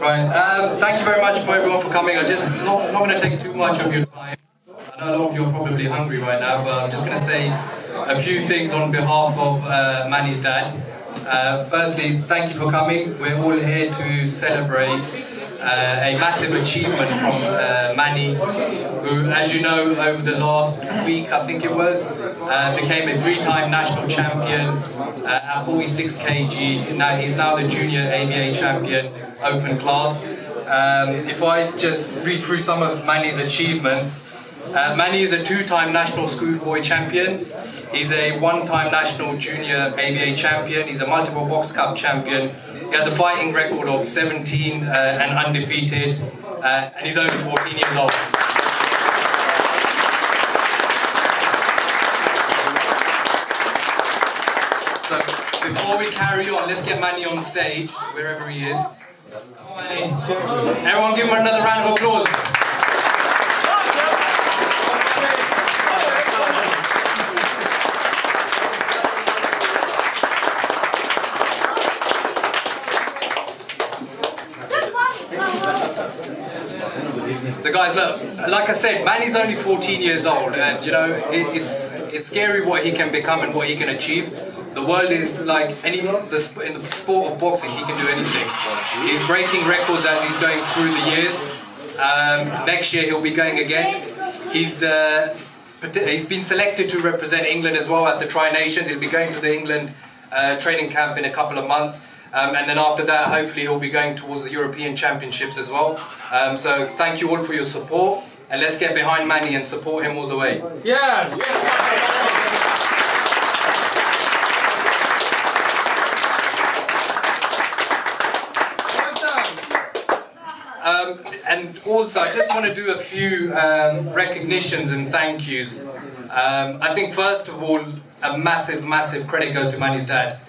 Right. Thank you very much for everyone for coming. I'm just not going to take too much of your time. I know a lot of you are probably hungry right now, but I'm just going to say a few things on behalf of Manny's dad. Firstly, thank you for coming. We're all here to celebrate a massive achievement from Manny, who, as you know, over the last week, I think it was, became a 3-time national champion at 46 kg. Now he's now the junior ABA champion, open class. If I just read through some of Manny's achievements, Manny is a 2-time national schoolboy champion. He's a 1-time national junior ABA champion. He's a multiple box cup champion. He has a fighting record of 17 and undefeated, and he's only 14 years old. So before we carry on, let's get Manny on stage, wherever he is. Manny. Everyone give him another round of applause. So guys, look, like I said, Manny's only 14 years old, and you know, it's scary what he can become and what he can achieve. The world is like in the sport of boxing, he can do anything. He's breaking records as he's going through the years. Next year he'll be going again. He's been selected to represent England as well at the Tri-Nations. He'll be going to the England training camp in a couple of months. And then after that, hopefully he'll be going towards the European Championships as well. So thank you all for your support, and let's get behind Manny and support him all the way. Yeah. And also, I just want to do a few recognitions and thank yous. I think first of all, a massive credit goes to Manny's dad.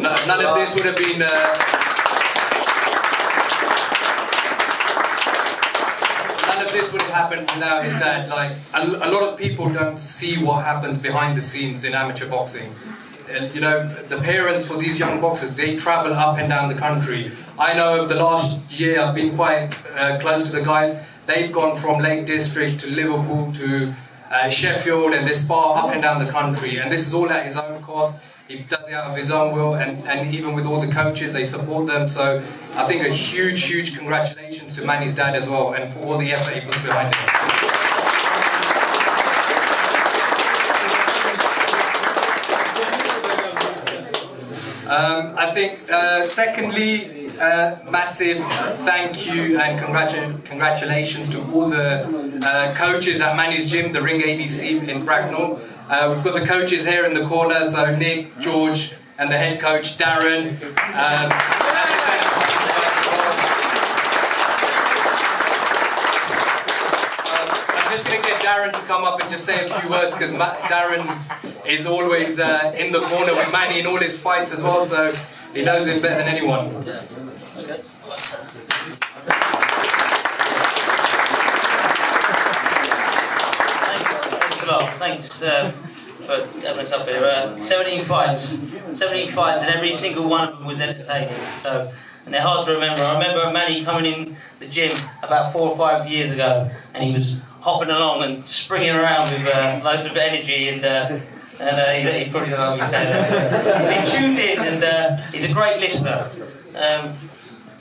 None of this would have been. None of this would have happened without his dad. Like a lot of people don't see what happens behind the scenes in amateur boxing. And you know, the parents for these young boxers, they travel up and down the country. I know over the last year I've been quite close to the guys. They've gone from Lake District to Liverpool to Sheffield, and they spar up and down the country. And this is all at his own cost. He does it out of his own will, and even with all the coaches, they support them. So I think a huge congratulations to Manny's dad as well, and for all the effort he puts behind it. I think secondly, massive thank you and congratulations to all the coaches at Manny's Gym, the Ring ABC in Bracknell. We've got the coaches here in the corner, so Nick, George, and the head coach, Darren. I'm just going to get Darren to come up and just say a few words, because Darren is always in the corner with Manny in all his fights as well, so he knows him better than anyone. Yeah. Okay. Thanks a lot. Thanks for having us up here. 17 fights, and every single one of them was entertaining. So, and they're hard to remember. I remember Manny coming in the gym about 4 or 5 years ago, and he was hopping along and springing around with loads of energy, and he probably doesn't know what he said. He tuned in, and he's a great listener.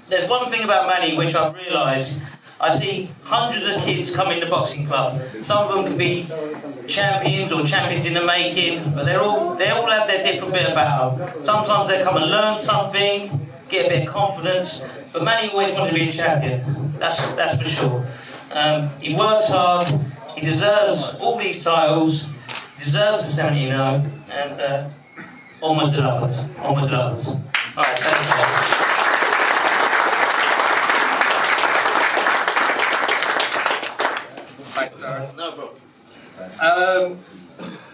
There's one thing about Manny which I've realised. I see hundreds of kids come in the boxing club. Some of them can be champions or champions in the making, but they all have their different bit about them. Sometimes they come and learn something, get a bit of confidence, but Manny always wanted to be a champion. That's for sure. He works hard. He deserves all these titles. He deserves the 17-0, and onwards and upwards. Onwards and upwards. All right, thank you. No problem.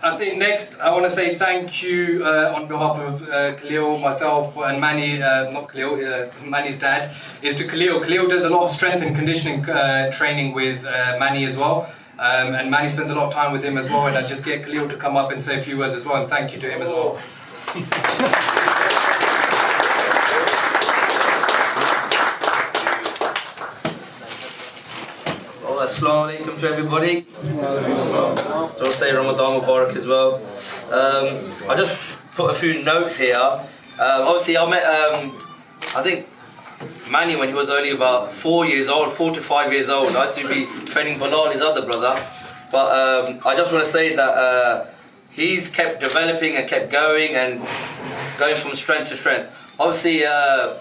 I think next I want to say thank you on behalf of Khalil, myself, and Manny, not Khalil, Manny's dad, is to Khalil. Khalil does a lot of strength and conditioning training with Manny as well. And Manny spends a lot of time with him as well, and I just get Khalil to come up and say a few words as well, and thank you to him as well. Assalamu alaikum to everybody. Don't say Ramadan Mubarak as well. I just put a few notes here. Obviously, I met, I think, Manny when he was only about 4 years old, 4 to 5 years old. I used to be training Bilal, his other brother. But I just want to say that he's kept developing and kept going and going from strength to strength. Obviously,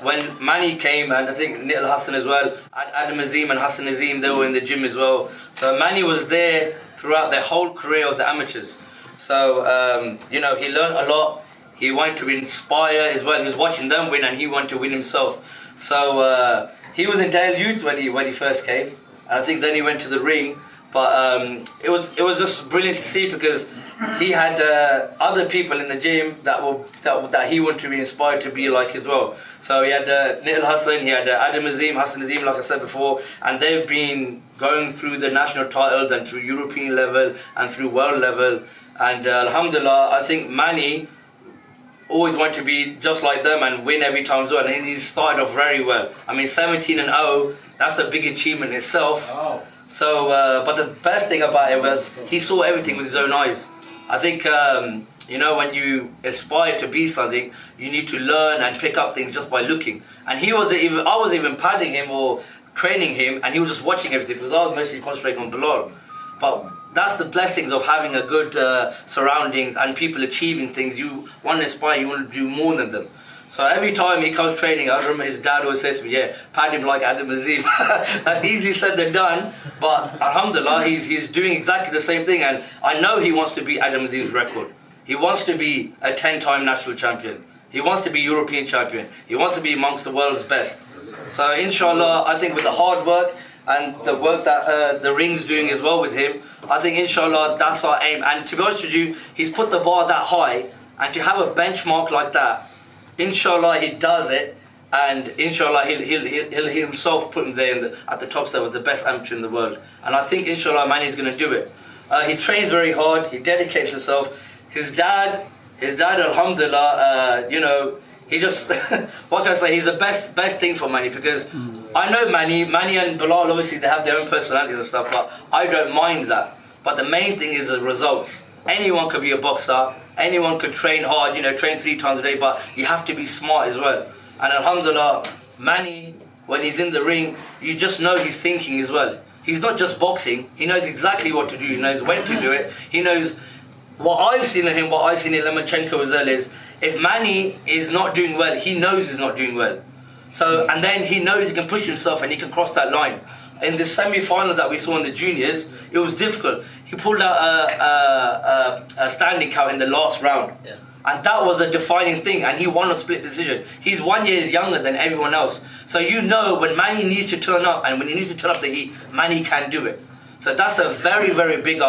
when Manny came, and I think Nitl Hassan as well, and Adam Azim and Hassan Azim, they were in the gym as well. So Manny was there throughout the whole career of the amateurs. So, you know, he learned a lot. He wanted to inspire as well. He was watching them win and he wanted to win himself. So he was in Dale Youth when he first came. And I think then he went to the ring. But it was just brilliant to see because he had other people in the gym that he wanted to be inspired to be like as well. So he had Nitl Hassan, he had Adam Azim, Hassan Azim, like I said before, and they've been going through the national titles and through European level and through world level. And alhamdulillah, I think Manny always wanted to be just like them and win every time as well. And he started off very well. I mean, 17-0, that's a big achievement in itself. Oh. So, but the best thing about it was he saw everything with his own eyes. I think, you know, when you aspire to be something, you need to learn and pick up things just by looking. And I was even padding him or training him, and he was just watching everything because I was mostly concentrating on Bilal. But that's the blessings of having a good surroundings and people achieving things. You want to inspire, you want to do more than them. So every time he comes training, I remember his dad always says to me, yeah, pad him like Adam Azim. That's easily said than done, but alhamdulillah, he's doing exactly the same thing, and I know he wants to beat Adam Azim's record. He wants to be a 10-time national champion. He wants to be European champion. He wants to be amongst the world's best. So inshallah, I think with the hard work and the work that the ring's doing as well with him, I think inshallah that's our aim. And to be honest with you, he's put the bar that high, and to have a benchmark like that, inshallah he does it, and inshallah he'll himself put him there at the top level, the best amateur in the world. And I think inshallah Manny's going to do it. He trains very hard, he dedicates himself. His dad alhamdulillah, you know, he just, what can I say, he's the best thing for Manny, because I know Manny and Bilal, obviously they have their own personalities and stuff, but I don't mind that. But the main thing is the results. Anyone could be a boxer, anyone could train hard, you know, train 3 times a day, but you have to be smart as well. And alhamdulillah, Manny, when he's in the ring, you just know he's thinking as well. He's not just boxing, he knows exactly what to do, he knows when to do it, he knows what I've seen in him, what I've seen in Lomachenko as well is, if Manny is not doing well, he knows he's not doing well. So, and then he knows he can push himself and he can cross that line. In the semi-final that we saw in the juniors, it was difficult. He pulled out a standing count in the last round. Yeah. And that was a defining thing, and he won a split decision. He's 1 year younger than everyone else. So you know when Manny needs to turn up, and when he needs to turn up the heat, Manny can do it. So that's a very, very big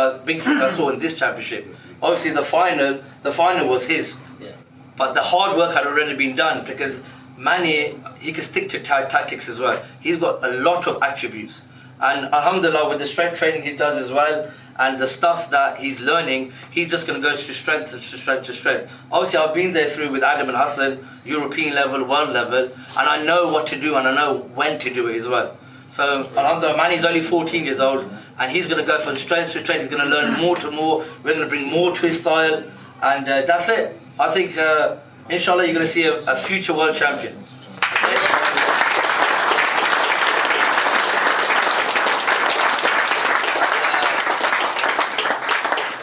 thing I saw in this championship. Obviously the final was his. Yeah. But the hard work had already been done, because Manny, he can stick to tactics as well. He's got a lot of attributes. And alhamdulillah, with the strength training he does as well, and the stuff that he's learning, he's just going to go to strength to strength to strength. Obviously, I've been there through with Adam and Hassan, European level, world level, and I know what to do and I know when to do it as well. So, alhamdulillah, Manny's only 14 years old, and he's going to go from strength to strength. He's going to learn more to more. We're going to bring more to his style, and that's it. I think, inshallah, you're going to see a future world champion.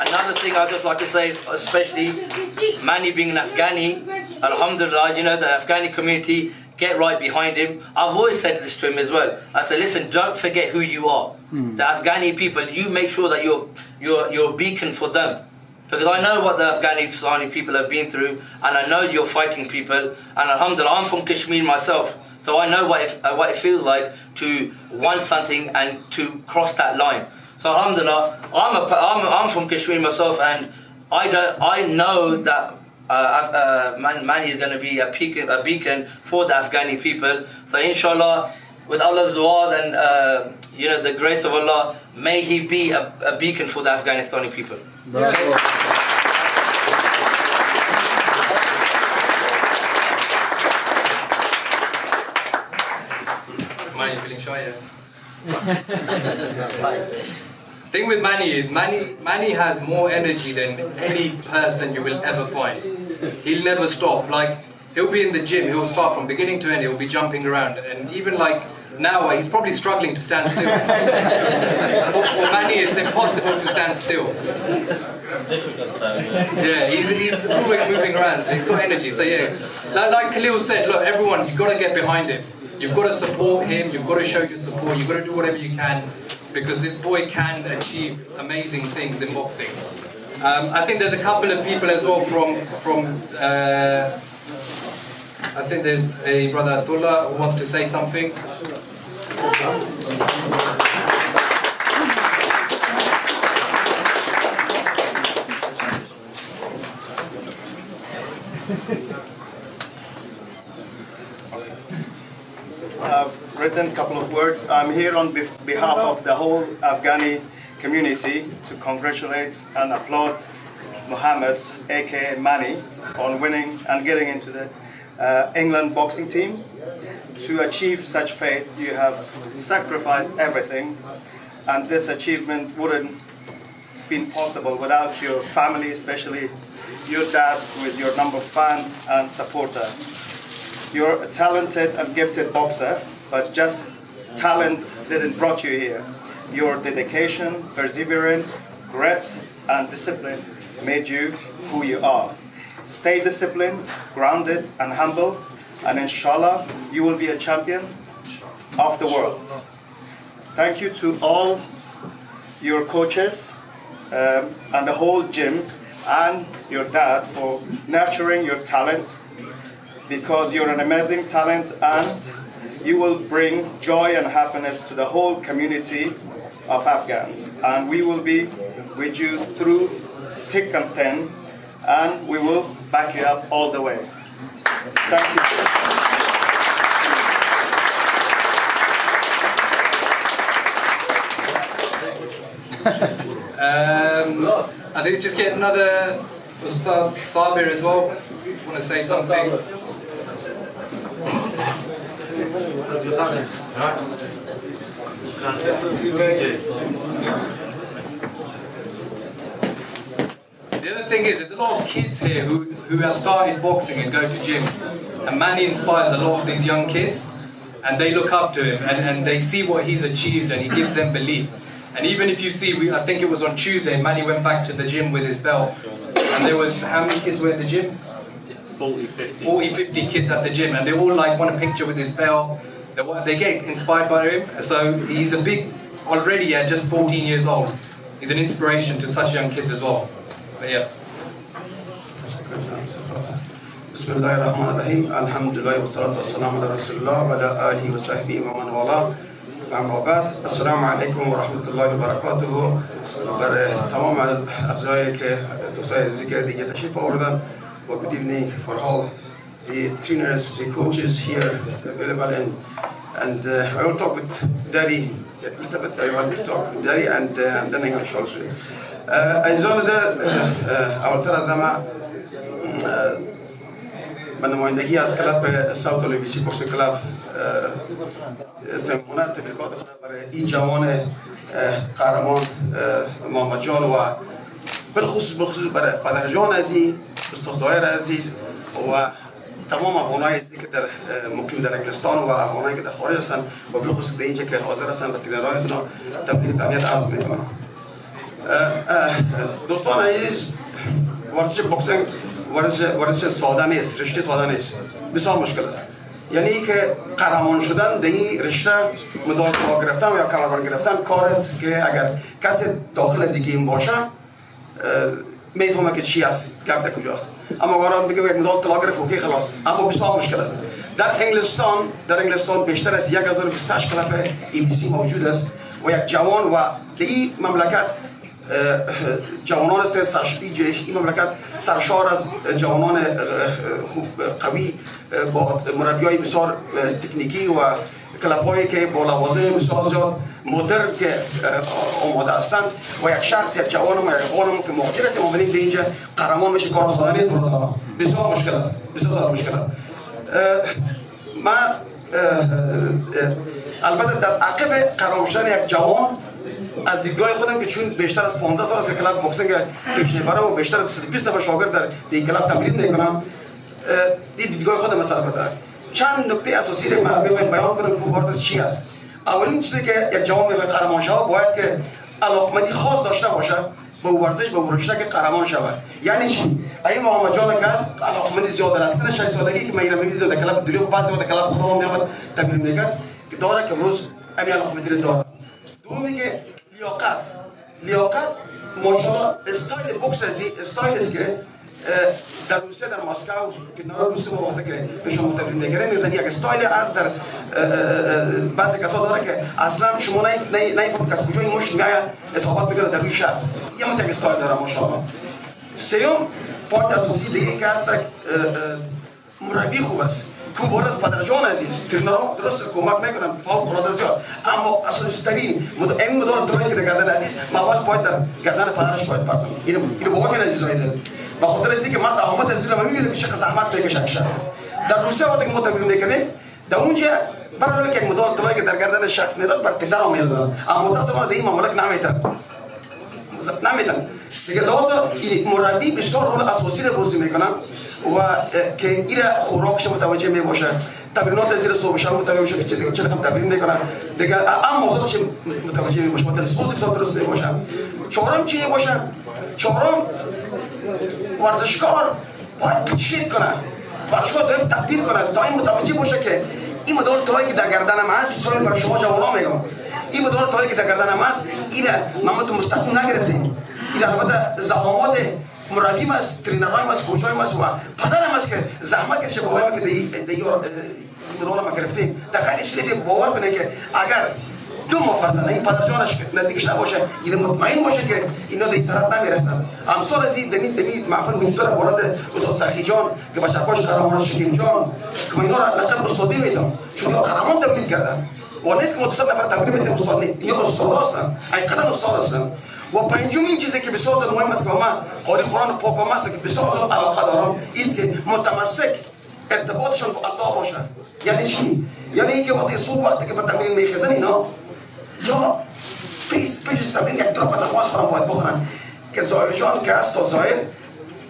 Another thing I'd just like to say, especially Manny being an Afghani, alhamdulillah, you know, the Afghani community, get right behind him. I've always said this to him as well. I said, listen, don't forget who you are. The Afghani people, you make sure that you're a beacon for them. Because I know what the Afghani people have been through, and I know you're fighting people, and alhamdulillah, I'm from Kashmir myself, so I know what it feels like to want something and to cross that line. So alhamdulillah, I'm from Kashmir myself, and I know that Manny is going to be a beacon for the Afghani people. So inshallah, with Allah's du'as and you know, the grace of Allah, may he be a beacon for the Afghanistani people. Okay? Manny, feeling shy, yeah? Thing with Manny is Manny has more energy than any person you will ever find. He'll never stop. Like, he'll be in the gym, he'll start from beginning to end, he'll be jumping around, and even like now he's probably struggling to stand still. For Manny, it's impossible to stand still. It's difficult though. Yeah, he's always moving around, so he's got energy. So yeah, like Khalil said, look, everyone, you've got to get behind him. You've got to support him, you've got to show your support, you've got to do whatever you can, because this boy can achieve amazing things in boxing. I think there's a couple of people as well from I think there's a brother Abdullah who wants to say something. I've written a couple of words. I'm here on behalf of the whole Afghani community to congratulate and applaud Mohammed, aka Manny, on winning and getting into the England boxing team. To achieve such fate, you have sacrificed everything, and this achievement wouldn't been possible without your family, especially your dad, who is your number fan and supporter. You're a talented and gifted boxer, but just talent didn't brought you here. Your dedication, perseverance, grit, and discipline made you who you are. Stay disciplined, grounded, and humble, and inshallah, you will be a champion of the world. Thank you to all your coaches and the whole gym and your dad for nurturing your talent, because you're an amazing talent and you will bring joy and happiness to the whole community of Afghans. And we will be with you through thick and thin, and we will back you up all the way. Thank you. I think just get another Ustad Sabir as well. Want to say something? The other thing is, there's a lot of kids here who have started boxing and go to gyms, and Manny inspires a lot of these young kids, and they look up to him, and they see what he's achieved, and he gives them belief. And even if you see, I think it was on Tuesday, Manny went back to the gym with his belt, and there was, how many kids were at the gym? 40, 50. 40, 50 kids at the gym, and they all like want a picture with his belt. They get inspired by him. So he's a big, already at just 14 years old. He's an inspiration to such young kids as well. But yeah. بسم الله الرحمن الرحيم الحمد لله والصلاة والسلام على رسول الله وعلى آله وصحبه ومن والاه اما بعد السلام عليكم ورحمة الله وبركاته. برای تمام اعضایی که دوستای عزیزی که دیگه تشریف آوردن و good evening for all the trainers, the coaches here available, and I will talk with Daddy a little bit. I want to talk with Daddy and then English also. ایزان ده اولتر از همه به نمایندگی از کلاب ساوت الیویسی بوکس کلاب سمونه تبریکات خود برای این جوان قهرمان محمد جان و بالخصوص برای پدر جان عزیز، استاد ظاهر عزیز و تمام افغانای عزیزی که در مقیم در انگلستان و افغانایی که در خارج هستند و بالخصوص در اینجا که حاضر هستند و ترینرهایشون تبریک تهنیت عرض میکنم. دوستان عزیز، ورزش بوکسینگ ورزش ساده نیست، رشته ساده نیست، بسیار مشکل است. یعنی که قهرمان شدن در این رشته مدال طلا گرفتن و یا کمربند گرفتن کار است که اگر کسی داخل از این گیم باشه میفهمه که چی است، گپ در کجاست. اما وارد بگه یک مدال طلا گرفت اوکی خلاص، اما بسیار مشکل است. در انگلستان بیشتر از 1028 کلاب ABC موجود است و یک جوان و در این مملکت جوانان است این مملکت سرشار از جوانان قوی با مربیای بسیار تکنیکی و کلاب‌هایی که با لوازم بسیار زیاد مدرن که آماده هستند و یک شخص یک جوان و یک خانم که مقدر است اومدیم به اینجا قهرمان میشه کار ساده نیست، بسیار مشکل است، بسیار مشکل است. من البته در عقب قرار شدن یک جوان از دیدگاه خودم که چون بیشتر از 15 سال از کلاب بوکسینگ پیش میبرم و بیشتر از 20 نفر شاگرد در این کلاب تمرین میکنم، دیدگاه خودم است. البته چند نکته اساسی رو من میخوام بیان کنم که وارد چی است. اولین چیزی که یک جوان میخواد قهرمان شود باید که علاقمندی خاص داشته باشه به ورزش، به ورزش که قهرمان شود. یعنی چی؟ این محمد جان که است علاقمندی زیاد است. 6 سالگی که من می‌دیدم در کلاب دریغ بعضی وقت کلاب خودم میامد تمرین میکرد که داره که امروز همین علاقمندی رو داره. دومی که لیاقت ماشاءالله استایل بوکس استایل است که در روسیه در مسکو که نرا روسیه وقتی که به شما تمرین میگیره می‌بینید یک استایل از در بعضی کسا داره که اصلا شما نمی‌فهمید که از کجا این مشت میاد اصابت میکنه در روی شخص. یه متک استایل داره ماشاءالله. سوم پوینت اساسی دیگه که است مربی خوب است. کوبار از پدر جان عزیز ترنرها درست کمک میکنن فوق العاده زیاد، اما اساسی ترین این مدار ترایی که در گردن عزیز مواد باید در گردن پدرش باید پرداخت. اینو با وجه عزیزای دل و خاطر است که ما زحمت از رو میبینیم که چه زحمت میکشه شخص در روسیه وقتی که ما تمرین میکنیم در اونجا برای که یک مدار ترایی که در گردن شخص میاد بر تکرار میاد، اما متاسفانه در این مملکت نمیتن دیگه لازم مربی بسیار رول اساسی رو بازی میکنن و که این خوراکش متوجه می باشه، تمرینات زیر صبح شب متوجه میشه که چه رقم تمرین میکنن دیگه، اما موضوعش متوجه می باشه، دلسوزی بسیار درست می باشه. چهارم چی باشه؟ چهارم ورزشکار باید پیشید کنه، ورزشکار باید تقدیر کنه تا این متوجه باشه که این مدار طلایی که در گردنم هست، چون برای شما جوانان میگم این مدار طلایی که در گردنم هست این ما تو مستقیم نگرفتیم، این البته زحمات مربی است، ترینرهای است، کوچهای است و پدرم است که زحمت کشیده باید که دیگه مدار ما گرفتیم. در خیلی چیزی باور کنه که اگر دو ماه فرزند این پدر جانش نزدیکش نباشه، این مطمئن باشه که اینا دیگه سرت نمیرسن. امثال از این دمی محفل وجود داره وارد استاد سخی جان که بچه‌هاش قهرمان شکیم جان که اینا را لقب استادی میدم چون قهرمان تبدیل کردن و نیست که متصل نفر تبدیل میدم استاد نیست، اینا استاد هستن، حقیقتا استاد هستن. و پنجمین چیزی که بسیار مهم است که ما قاری قرآن پاک و است که بسیار علاقه دارم است که متمسک ارتباطشون با الله باشه. یعنی چی؟ یعنی اینکه وقتی که به تمرین میخزن اینا یا پیش تمرین یک طرف نماز خواهم باید بخونن که ظاهر جان که است تا ظاهر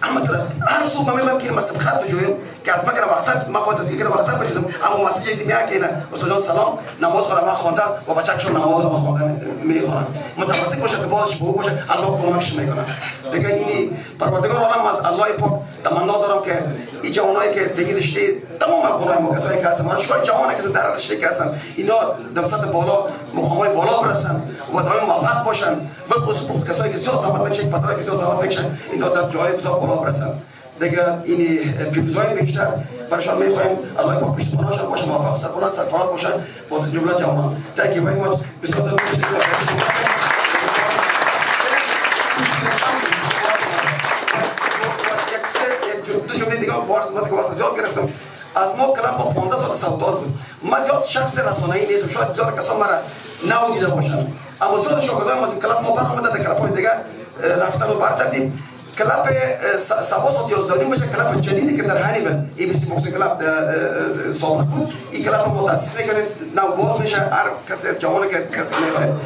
اما درست هر صبح من میگم که مسجد خط بجویم که از مکر وقت ما باید از اینکه وقت بجویم، اما مسجد چیزی میاد که استاد جان سلام نماز خواهم خونده و بچه‌شون نماز ما خوندن میخونن، متمسک باشه که بازش به باشه، الله کمکش میکنه. دیگه این پروردگار عالم از الله پاک تمنا دارم که این جوانایی که دیگه رشته تمام گناه ما کسایی که هستن، من شاید جوانی که در رشته که هستن اینا در سطح بالا مقامات بالا برسن و دائم موفق باشن، بخصوص کسایی که زیاد زحمت میکشن، پدرایی که زیاد زحمت میکشن اینا در جای بسیار بالا برسن. دیگه این پیروزی‌های بیشتر برایشان می‌خوایم. الله پاک پشتیبانشان باشه، موفق سربلند سرفراز باشن با جمله جوانان. Thank you very much. بسیار دو جمله دیگه وارد زیاد گرفتم. از ما کلام با 15 سال سوال بود. ما زیاد شخص رسانه‌ای نیستم، شاید بسیار کسان مرا نمی‌دیده باشن، اما زیاد شاگردان ما از این کلام ما برآمده در کلام‌های دیگه رفتن و برگردیم. کلاب سباس 11 میشه کلاب جدیدی که در هانیبل ای بی سی بوکس کلاب سابق بود. این کلاب ما تأسیس میکنه نو باز میشه هر کسی جوانی که کسی میخواد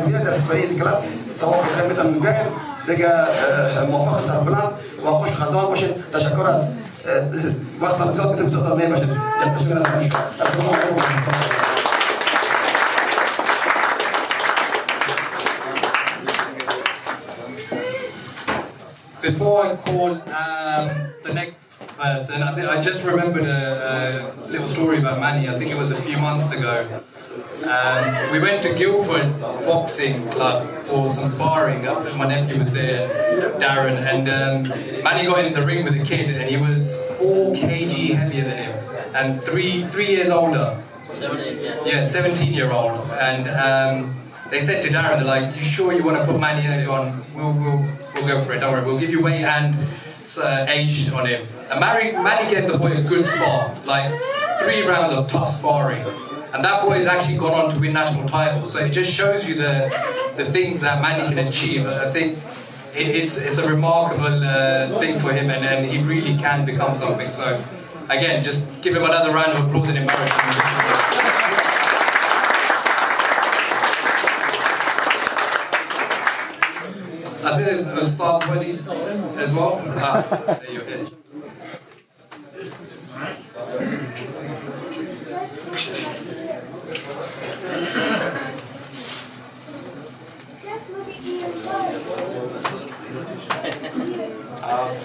بیاد در فیز کلاب سواب خدمتتون میگم. دیگه موفق سربلند و خوش خندان باشین. تشکر از وقت زیاد میتونم زیاد میباشید. تشکر از السلام علیکم. Before I call the next person, I just remembered a little story about Manny. I think it was a few months ago. We went to Guildford Boxing Club for some sparring. My nephew was there, Darren, and Manny got in the ring with a kid, and he was 4 kg heavier than him, and three years older. 17-year-old. And they said to Darren, they're like, "You sure you want to put Manny on? We'll go for it. Don't worry. We'll give you weight and age on him." And Manny gave the boy a good spar, like 3 rounds of tough sparring. And that boy has actually gone on to win national titles. So it just shows you the things that Manny can achieve. I think it's a remarkable thing for him, and he really can become something. So again, just give him another round of applause and embarrassment. think there's a start 20 as well. There you're here.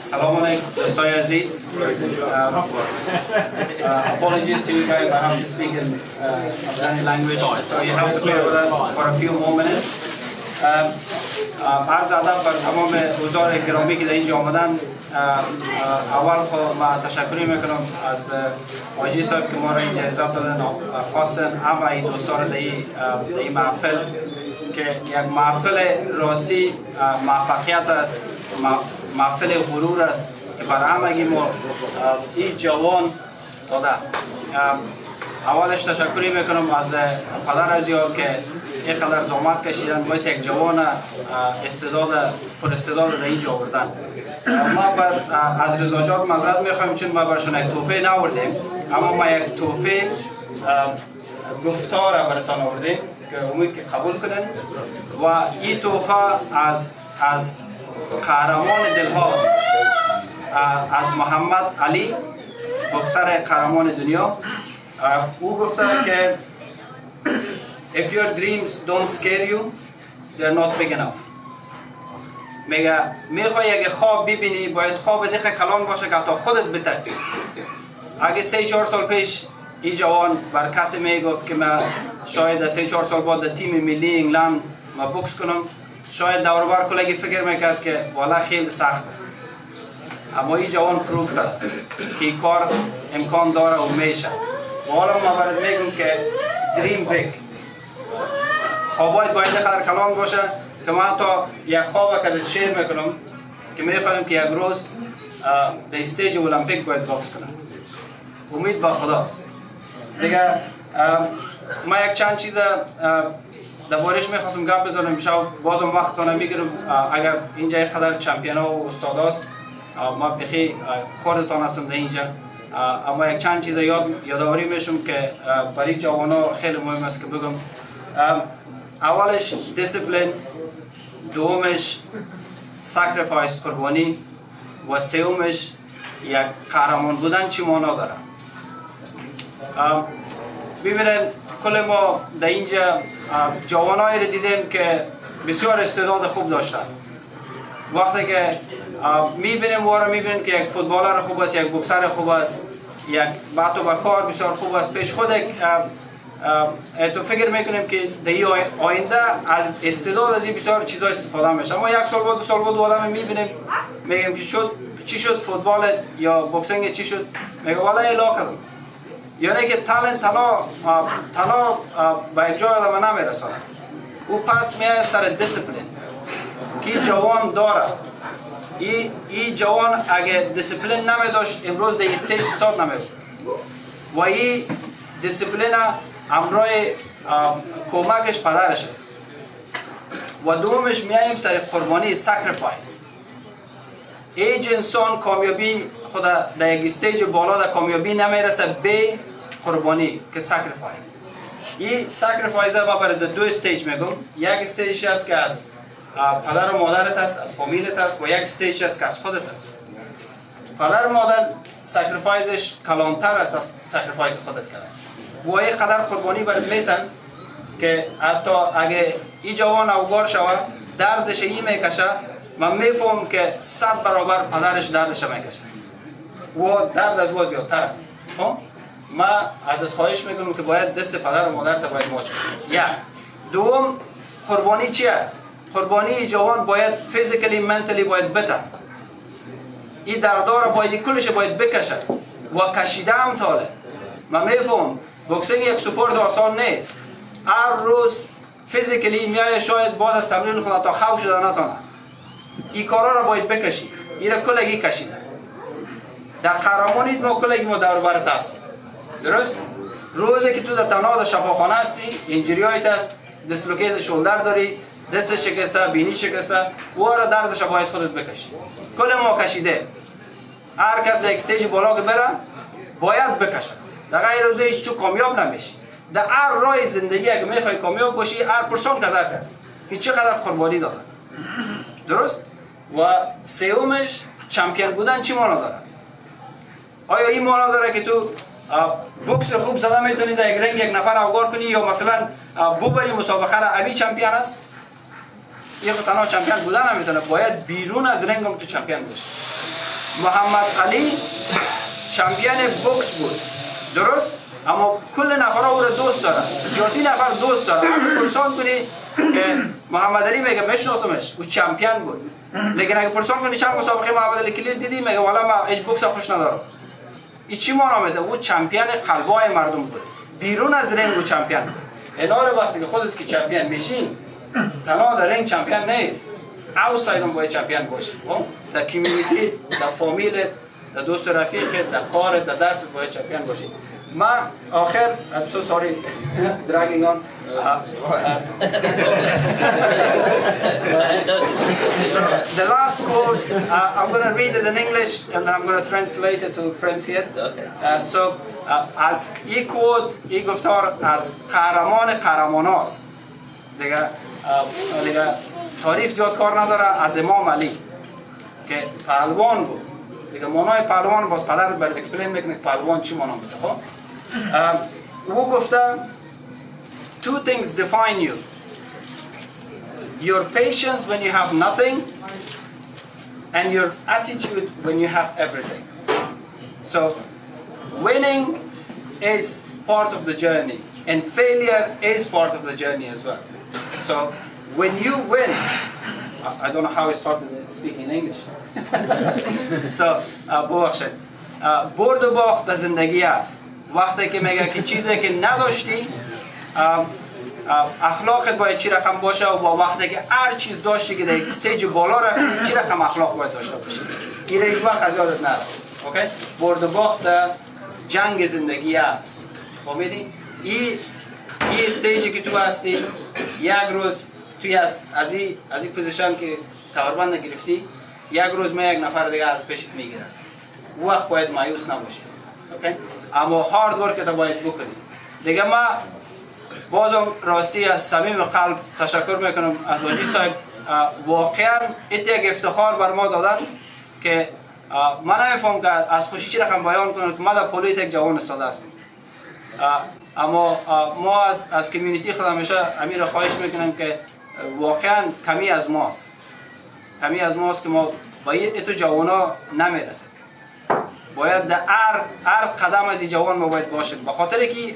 Assalamu alaikum, دوستای عزیز. Apologies to you guys, I have to speak in Afghani language, so you have to bear with us for a few more minutes. عرض ادب بر تمام حضار گرامی که در اینجا آمدن. اول خود ما تشکر میکنم از حاجی صاحب که ما را اینجا اجازه دادن، خاصا همه دوستان در این محفل که یک محفل راستی موفقیت است، محفل غرور است که بر همگی ما این جوان داده. اولش تشکری میکنم از پدر عزیزان که اینقدر زحمت کشیدن باید یک جوان پر استعداد در اینجا آوردن. ما از رضا جان معذرت میخوایم چون ما برشون یک تحفه نآوردیم، اما ما یک تحفه گفتار براتون آوردیم که امید که قبول کنن و این تحفه از قهرمان دلهاست، از محمد علی بکسر قهرمان دنیا. او گفته که if your dreams don't scare you they're not big enough. میگه میخوای یک خواب ببینی باید خواب دیگه کلان باشه که تا خودت بترسی. اگه 3-4 سال پیش این جوان بر کسی میگفت که من شاید 3-4 سال بعد در تیم ملی انگلند ما بوکس کنم، شاید دور بر کلگی فکر میکرد که والا خیلی سخت است. اما این جوان پروف کرد که این کار امکان داره و میشه. و حالا ما برات میگم که دریم بیگ، خوابای باید قدر کلان باشه که من تا یک خواب که شیر میکنم که میفهمم که یک روز در استیج المپیک باید باکس کنم. امید با خداست. دیگه ما یک چند چیز دربارش میخواستم گپ بزنم، شاید بازم وقتتون میگیرم. اگر اینجا یک قدر چمپیون ها و استاداست ما بخی خودتان هستم در اینجا، اما یک چند چیز یادآوری میشم که برای جوانا خیلی مهم است که بگم. اولش دیسپلین، دومش ساکریفایس قربانی و سومش یک قهرمان بودن چی معنا داره. ببینید کل ما در اینجا جوانایی رو دیدیم که بسیار استعداد خوب داشتن. وقتی که میبینیم وارا میبینیم که یک فوتبالر خوب است، یک بوکسر خوب است، یک باتو بکار بسیار خوب است، پیش خود تو فکر میکنیم که در آینده از استعداد از این بسیار چیزا استفاده میشه. اما یک سال بعد 2 سال بعد آدم میبینیم میگیم که چی شد فوتبال یا بوکسینگ چی شد، میگه والا الا کردم. یعنی که تالنت تنها به یک جای آدم نمیرسانه. او پس میاد سر دیسپلین که جوان داره. این جوان اگه دیسپلین نمیداشت امروز در استیج استارت نمیداشت و این دیسپلین همراه کمکش پدرش است. و دومش میایم سر قربانی ساکریفایس. هیچ انسان کامیابی خود در یک استیج بالا در کامیابی نمیرسه به قربانی که ساکریفایس. این ساکریفایس ما برای دو استیج میگم. یک استیج است که از پدر و مادرت است، از فامیلت است، و یک استیج است که از خودت است. پدر و مادر ساکریفایسش کلانتر است از ساکریفایس خودت کردن. و این قدر قربانی برات میتن که حتی اگه این جوان اوگار شود دردش این میکشه، من میفهم که 100 برابر پدرش دردش میکشه و درد از او زیادتر است. خب ما ازت خواهش میکنم که باید دست پدر و مادر تا باید ماچ کنی. یک دوم قربانی چی است؟ قربانی جوان باید فیزیکلی منتلی باید بتن. این دردار باید کلش باید بکشه و کشیده هم تاله. من میفهم بوکسینگ یک سپورت آسان نیست. هر روز فیزیکلی میای شاید بعد از تمرین خود تا خواب شده نتانه. این کارا را باید بکشی. این را کلگی کشیده. در قهرمانی ما کلگی ما دور برت هستیم. درست؟ روزی که تو در تنها در شفاخانه هستی، اینجوری هایت است، دیسلوکیت شولدر داری، دست شکسته، بینی شکسته، و را دردش باید خودت بکشی. کل ما کشیده. هر کس در استیج بالا که بره باید بکشه. در غیر روزی هیچ تو کامیاب نمیشی. در هر راه زندگی اگه میخوای کامیاب باشی، هر پرسون کذا کس که چقدر قربانی داره. درست؟ و سومش چمپیون بودن چی معنا داره؟ آیا این معنا داره که تو بوکس خوب زده میتونی در یک رنگ یک نفر اوگار کنی یا مثلا ببری مسابقه را ابی چمپیون است؟ یه خود تنها چمپیون بودن نمیتونه، باید بیرون از رنگ هم تو چمپیون بشی. محمد علی چمپیون بوکس بود، درست؟ اما کل نفرها او را دوست دارن، زیادی نفر دوست دارن. اگه پرسان کنی که محمد علی میگه بشناسمش، او چمپیون بود. لیکن اگه پرسان کنی چند مسابقه محمد علی کلیر دیدی، میگه والا من هیچ بوکس خوش ندارم. این چی معنا میده؟ او چمپیون قلبای مردم بود، بیرون از رنگ او چمپیون بود. الان وقتی که خودت که چمپیون میشین، تنها در رنگ چمپیون نیست، اوتساید هم باید چمپیون باشی. در کمیونیتی، در فامیل، در دوست رفیق، در کار، در درس باید چمپیون باشی. من آخر I'm so sorry dragging on so the last quote I'm going to read it in English and I'm going to translate it to friends here. So از این quote این گفتار از قهرمان قهرماناست دیگه تعریف زیاد کار نداره، از امام علی که پهلوان بود دیگه. معنای پهلوان باز پدرت برای اکسپلین میکنه پهلوان چی معنا میده. خب او گفته two things define you: your patience when you have nothing and your attitude when you have everything. So winning is part of the journey and failure is part of the journey as well. So when you win, I don't know how I started speaking English. So ببخشید، برد و باخت در زندگی است. وقتی که میگه که چیزی که نداشتی اخلاقت باید چی رقم باشه و با وقتی که هر چیز داشتی که در یک استیج بالا رفتی چی رقم اخلاق باید داشته باشی. این هیچ وقت از یادت نره. اوکی؟ برد و باخت جنگ زندگی است. فهمیدی؟ این استیجی که تو هستی یک روز توی از این پوزیشن که تقریبا نگرفتی، یک روز یک نفر دیگه از پیشت میگیره. وقت باید مایوس نباشی. اوکی؟ اما هارد ورک رو باید بکنی. دیگه ما بازم راستی از صمیم قلب تشکر میکنم از واجی صاحب. واقعا این یک افتخار بر ما دادن که من نمیفهم که از خوشی چی رقم بیان کنم که ما در پولیت یک جوان ساده هستیم. اما ما از کمیونیتی خود همیشه امیر رو خواهش میکنم که واقعا کمی از ماست که ما با این تو جوانا نمیرسیم. باید در هر قدم از این جوان ما باید باشد، به خاطر که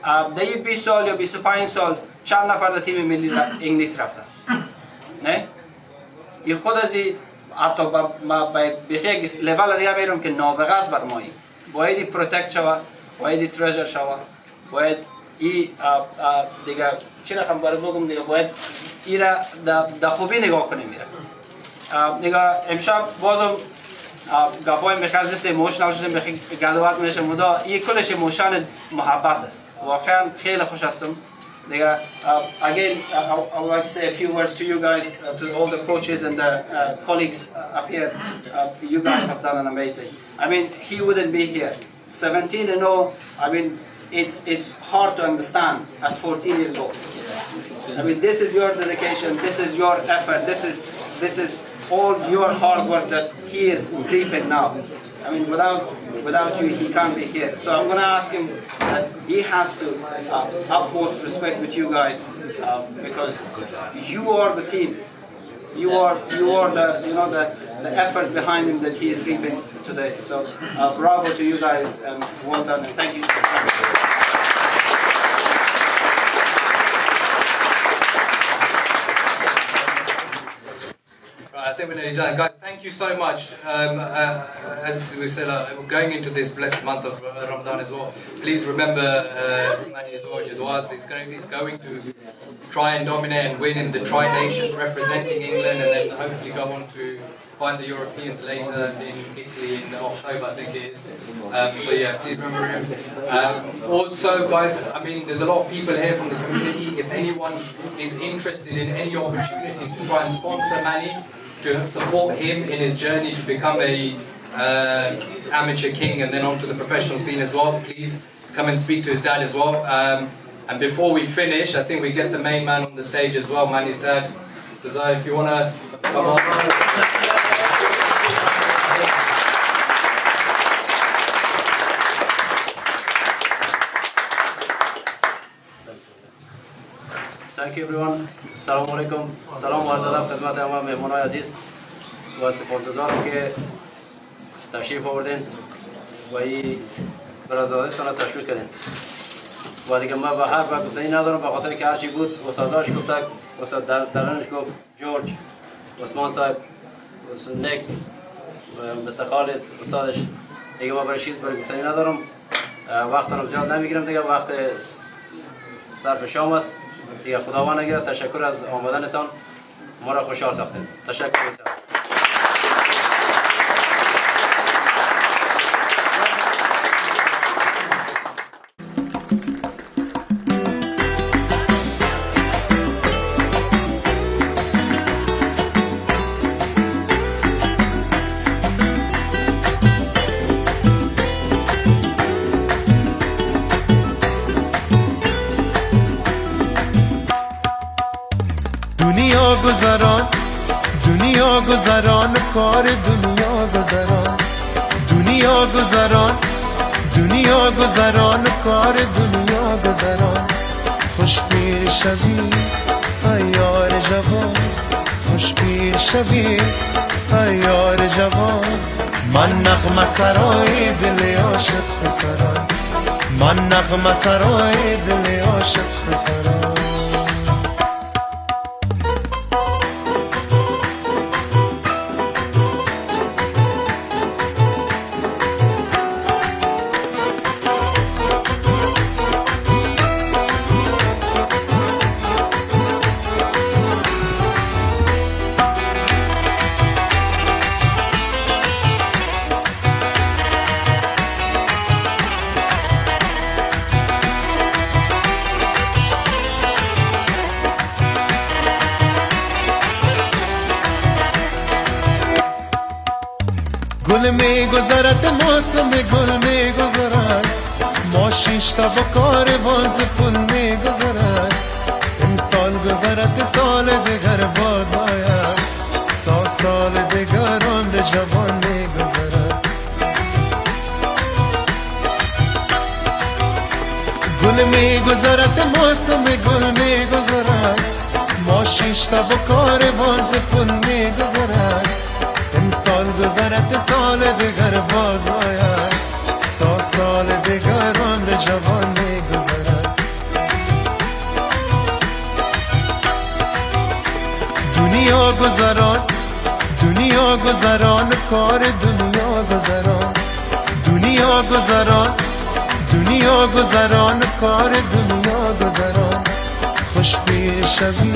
در 20 سال یا 25 سال چند نفر در تیم ملی انگلیس رفتن. نه؟ این خود از این حتی بخی یک لیول دیگه میرم که نابغه است بر مایی. باید این پروتکت شود، باید این ترژر شود، باید این دیگه چی رقم برای بگم دیگه باید این را در خوبی نگاه کنیم. دیگه امشب بازم گپای میخواست جس ایموشنال شدیم بخی گلوات میشه مدا این کلش ایموشن محبت است. واقعا خیلی خوش هستم دیگه. Again I would like to say a few words to you guys, to all the coaches and the colleagues up here. You guys have done an amazing. I mean he wouldn't be here 17-0. I mean it's hard to understand at 14 years old. I mean this is your dedication, this is your effort, this is all your hard work that he is reaping now. I mean, without you, he can't be here. So I'm going to ask him that he has to utmost respect with you guys because you are the team. You are the effort behind him that he is reaping today. So bravo to you guys and well done and thank you. I think we're nearly done. Guys, thank you so much. As we said, going into this blessed month of Ramadan as well, please remember Mani as well, your du'as. He's going to try and dominate and win in the Tri-Nations representing England and then hopefully go on to find the Europeans later in Italy in October, I think it is. So yeah, please remember him. Also guys, I mean there's a lot of people here from the community. If anyone is interested in any opportunity to try and sponsor Mani, to support him in his journey to become a amateur king and then onto the professional scene as well, please come and speak to his dad as well. And before we finish, I think we get the main man on the stage as well, Mani's dad. So if you want to Thank you everyone. Assalamu alaikum. Salam wa salam khidmat tamam mehmanay aziz. و سپاسگزارم که تشریف آوردین و این برازادتون را تشویق کردین و دیگه من به هر گفتنی ندارم به خاطر که هرچی بود استاداش گفتک استاد درنش گفت جورج عثمان صاحب نیک مستر خالد استادش دیگه ما برای چیز برای گفتنی ندارم وقتم زیاد نمیگیرم دیگه وقت صرف شام است دیگه خداوند نگیرد تشکر از آمدنتان ما را خوشحال ساختین تشکر بسیار دنیا گذران کار دنیا گذران دنیا گذران کار دنیا گذران خوش پیر شوی یار جوان خوش پیر شوی یار جوان من نغمه سرای دل عاشق پسران من نغمه سرای دل عاشق پسران گل می گذرد موسم گل می گذرد ما شیشتا با کار باز پول می گذرد امسال گذرد سال دیگر باز آید تا سال دیگر عمر جوان می گذرد گل می گذرد موسم گل می گذرد ما شیشتا با کار باز پول می گذرد امسال گذرد سال دیگر باز آید تا سال دیگر عمر جوان می گذرد دنیا گذران کار دنیا گذران دنیا گذران کار دنیا گذران خوش پیر شوی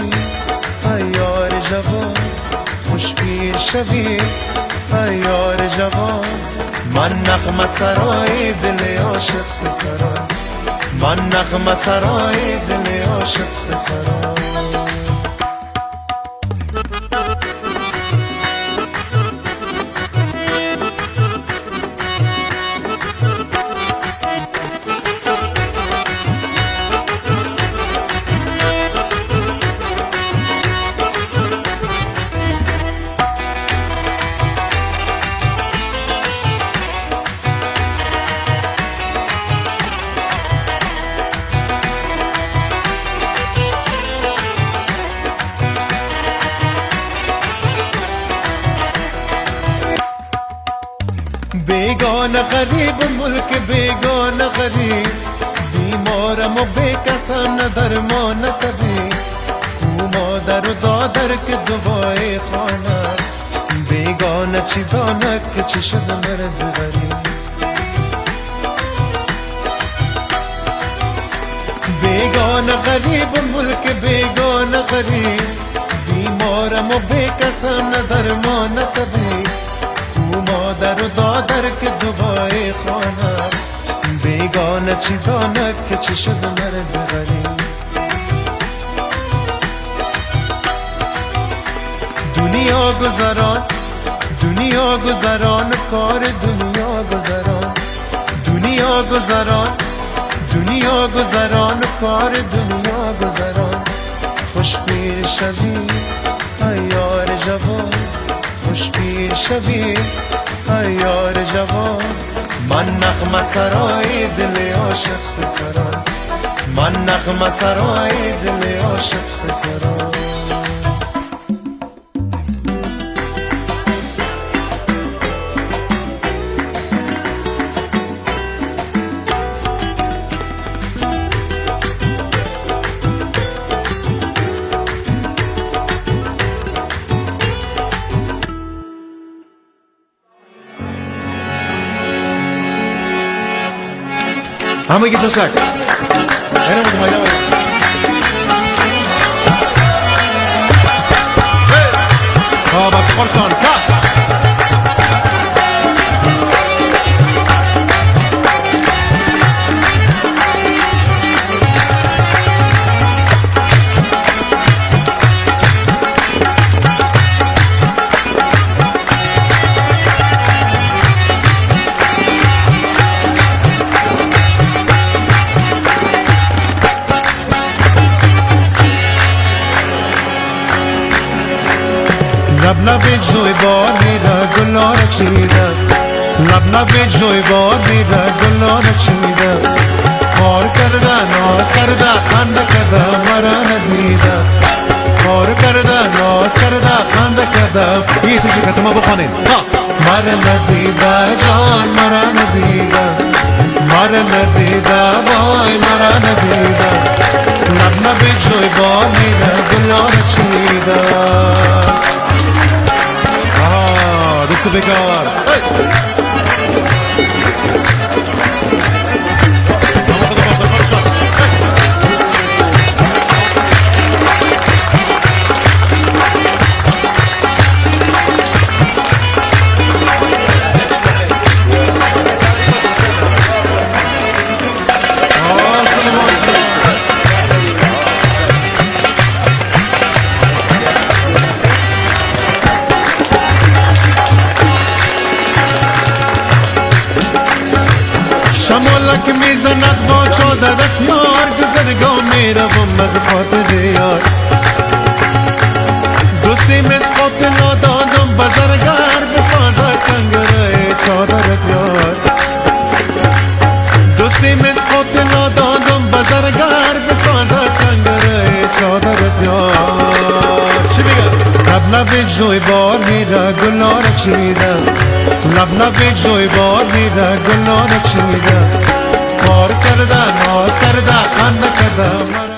یار جوان خوش پیر شوی یار جوان من نغمه سرای دل عاشق پسران من نغمه سرای دل عاشق پسران بیگانه غریب ملک بیگانه غریب بیمارم و بیکسم نه درمان نه طبیب کو مادر و دادر که دوای خانه بیگانه چی داند که چی شد مرد غریب بیگانه غریب ملک بیگانه غریب بیمارم و بیکسم نه درمان نه طبیب مادر و دادر که دوای خانه بیگانه چی داند که چی شد مرد غریب دنیا گذران کار دنیا گذران دنیا گذران کار دنیا گذران خوش پیر شوی یار جوان خوش پیر شوی ایار جوان من نغمه سرای دل عاشق پسران من نغمه سرای دل عاشق پسران همه چشک اینو بود مایده بود بابا خورسان کات لب لب جوی بار میره گلان چیده لب لب جوی بار میره گلان چیده کار کرده ناز کرده خنده کرده مرا ندیده کار کرده ناز کرده خنده کرده این سوشی که ما بخوانیم مرا ندیده جان مرا ندیده مرا ندیده وای مرا ندیده لب لب جوی بار میره گلان چیده دست بکار شمالک میزند با چادرت یار گذرگاه میروم از خاطر یار دو سیم از قاتلا دادم بزرگر بسازد کنگره چادرت یار دو سیم از قاتلا دادم بزرگر بسازد کنگره چادرت یار چی میگه؟ لب لب جوی بار میره گلان چیده لب لب جوی بار میره گلان چیده کار کرده ناز کرده خنده کرده